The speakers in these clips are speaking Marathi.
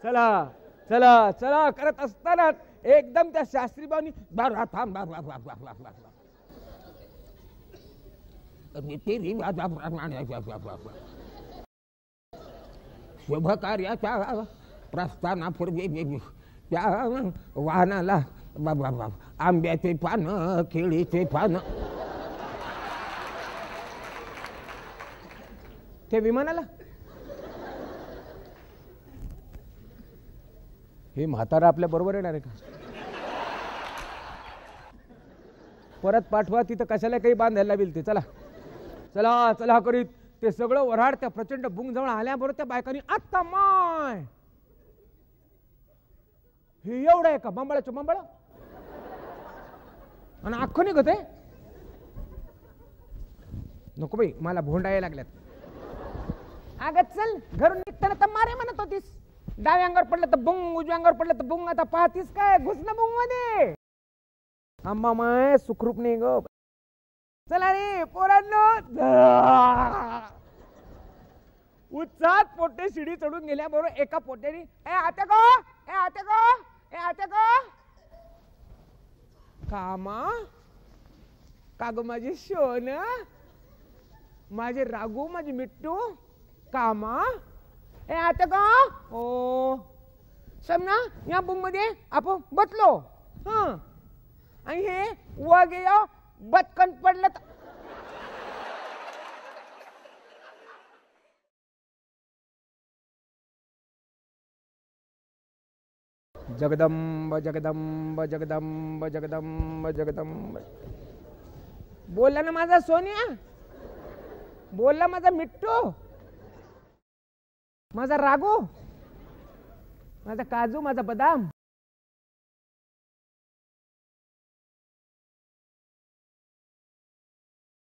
चला चला चला करत असताना एकदम त्या शास्त्रीबाईंनी शुभ कार्याच्या प्रस्थानापूर्वी त्या वाहनाला आंब्याचे पान केळीचे पान ते विमानाला हे म्हातारा आपल्या बरोबर येणार आहे का? परत पाठवा तिथं कशाला काही बांधायला लावेल ते. चला चला चला करीत ते सगळं वऱ्हाड त्या प्रचंड बुंग जवळ आल्याबरोबर त्या बायकांनी आता माय हे एवढं आहे का बंबाळाचं बंबाळ आणि अख्खं निघत आहे. नको बाई मला भोंडा यायला लागल्यात. अगं चल घरून निघताना तर मारे म्हणत होतीस. डाव्या अंगावर पडलं तर बुंग उजव्या अंगावर पडलं तर बुंग. आता पाहतीस काय घुसणं बुंग मध्ये. आम्हा माय सुखरूप नाही ग. चला रे पोरांनो. उत्साहात पोटे शिडी चढून गेल्याबरोबर एका पोट्याने ए आते गो ए आते गो ए आते गो कामा का ग माझी शोन माझे रागू माझे मिट्टू कामा ए आते गो ओ समना या बुंग मध्ये आपण बसलो हं आणि हे वगे बटकन पडलं. जगदंब जगदंब जगदंब जगदंब जगदंब बोलला ना माझा सोन्या. बोलला माझा मिट्टू माझा रागू माझा काजू माझा बदाम.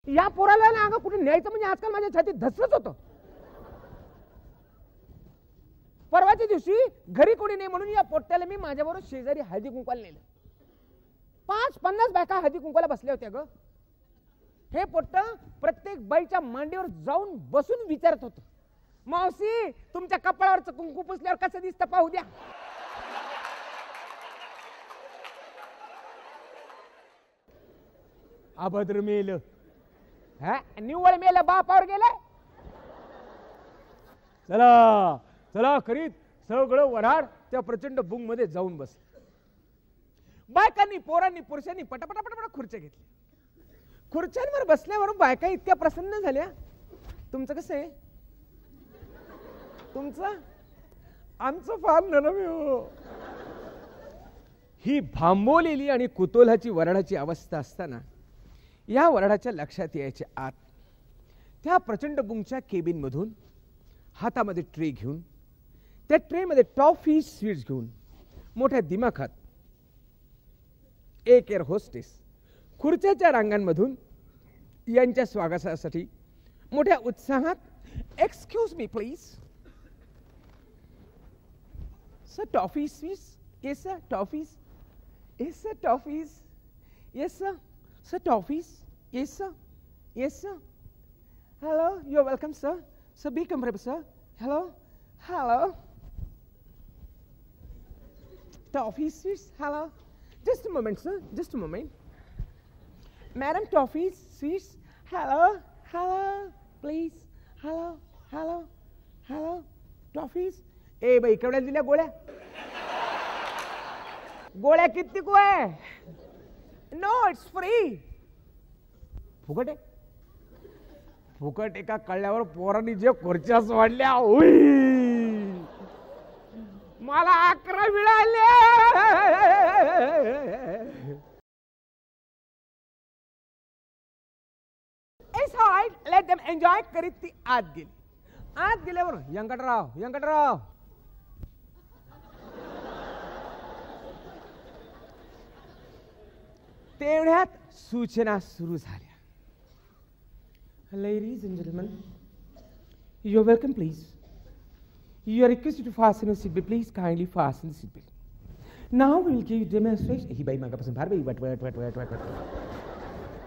या पोराला ना अगं कुठे न्यायचं म्हणजे आजकाल माझ्या छातीत धसच होतं. परवाच्या दिवशी घरी कोणी नाही म्हणून या पोट्याला मी माझ्याबरोबर शेजारी हळदी कुंकवाला नेलं. 50 बायका हळदी कुंकवाला बसल्या होत्या ग. हे पोट्ट प्रत्येक बाईच्या मांडीवर जाऊन बसून विचारत होत मावशी तुमच्या कपाळावरचं कुंकू पुसल्यावर कसं दिसतं पाहू द्या. अभद्र मेल निव्वळ मेल बापावर गेलं. चला चला करीत सगळं वऱ्हाड त्या प्रचंड बुंग मध्ये जाऊन बस. बायकांनी पोरांनी पुरुषांनी पटापटा पटापटा खुर्च्या घेतल्या. खुर्च्यांवर बसल्यावर बायका इतक्या प्रसन्न झाल्या. तुमचं कसं आहे? तुमचं आमचं फार नरम हो. ही भांबवलेली आणि कुतूहलाची वऱ्हाडाची अवस्था असताना या वऱ्हाडाच्या लक्षात यायच्या आत त्या प्रचंड बुंगच्या केबिन मधून हातामध्ये ट्रे घेऊन त्या ट्रे मध्ये टॉफी स्वीट्स घेऊन मोठ्या दिमाखात एक एअर होस्टेस खुर्च्याच्या रांगांमधून यांच्या स्वागतासाठी मोठ्या उत्साहात excuse me please sir toffee sweets yes sir toffees yes sir toffees yes sir sir toffees yes sir yes sir hello you are welcome sir sir be comfortable sir hello hello toffee sweets hello just a moment sir just a moment madam toffee sweets hello hello please hello hello hello toffees ए बाई केवढ्या दिल्या गोळ्या गोळ्या किती को आहे नो इट्स फ्री फुकट आहे फुकट एका कळल्यावर पोरांनी जे खुर्च्या सोडल्या मला 11 मिळाले. It's alright let them enjoy करीत ती आत गेली. आत गेल्यावर व्यंकटराव तेवढ्यात सूचना सुरू झाल्या. Ladies and gentleman you are welcome please. You are requested to fasten your seatbelt. Please kindly fasten the seatbelt. Now we will give you demonstration. ही बाई मागापासून फार बाई वट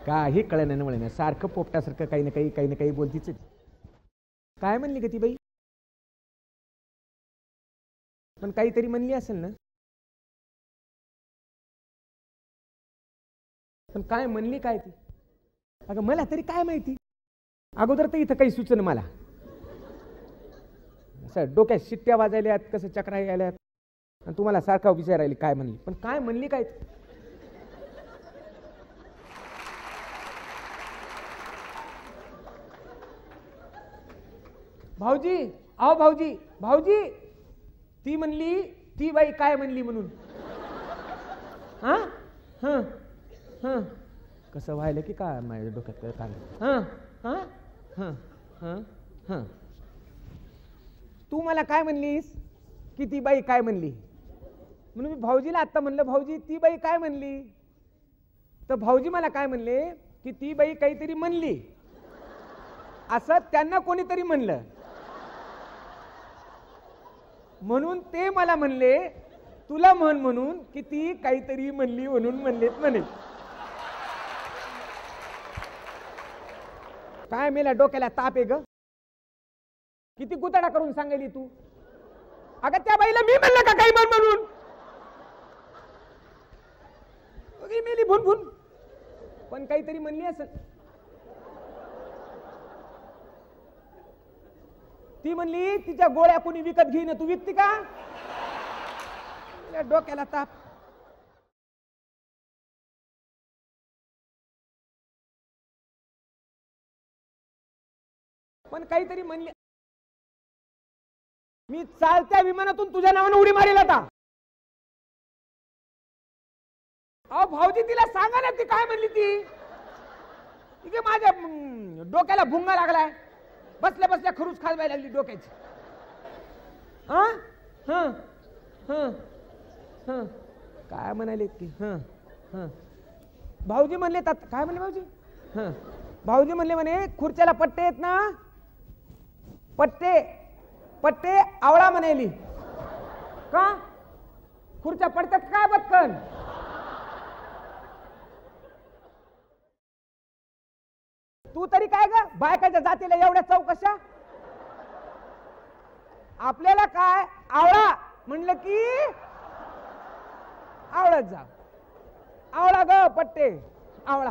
काही कळलं नाही वळलं सारखं पोपटासारखं काही ना काही बोलतीच. काय म्हणली का ती बाई? पण काहीतरी म्हणली असेल ना. पण काय म्हणली काय ती? अगं मला तरी काय माहिती, अगोदर तर इथं काही सुचन मला. असं डोक्यात शिट्ट्या वाजायल्यात, कसं चक्रा यायल्यात, आणि तुम्हाला सारखा विचारायला काय म्हणली. पण काय म्हणली काय? भाऊजी, अहो भाऊजी, भाऊजी, ती म्हणली, ती बाई काय म्हणली म्हणून. हा हा हा कसं व्हायलं की काय माझ्या डोक्यात काय. हा हा हा हा हा तू मला काय म्हणलीस की ती बाई काय म्हणली म्हणून मी भाऊजीला आता म्हणलं, भाऊजी ती बाई काय म्हणली. तर भाऊजी मला काय म्हणले की ती बाई काहीतरी म्हणली, असं त्यांना कोणीतरी म्हणलं, म्हणून ते मला म्हणले तुला म्हण म्हणून की ती काहीतरी म्हणली म्हणून म्हणलेत म्हणे. काय मेला डोक्याला ताप आहे ग, किती गुताडा करून सांगायली तू. अगं त्या बाईला मी म्हणलं का काही म्हण म्हणून. मेली भुन भुन, पण काहीतरी म्हणली असेल. ती म्हणली तिच्या गोळ्या कोणी विकत घेईन, तू विकती का. डोक्याला ताप. पण काहीतरी म्हणले. मी चालत्या विमानातून तुझ्या नावानं उडी मारेल आता. अहो भाऊजी तिला सांगा ना ती काय म्हणली. ती माझ्या डोक्याला भुंगा लागलाय, बसल्या बसल्या खरूच खाजवायला लागली डोक्याची. हा हा हा हा काय म्हणाले ती. हा हा भाऊजी म्हणले काय म्हणले भाऊजी. हा भाऊजी म्हणले म्हणे खुर्च्याला पट्टे आहेत ना, पट्टे पट्टे आवळा म्हणाली का. खुर्च्या पडतात काय बदकन. तू तरी काय ग बायकाच्या जातीला एवढ्या चौकशा. आपल्याला काय आवळा म्हणलं की आवळत जा. आवळा ग पट्टे आवळा.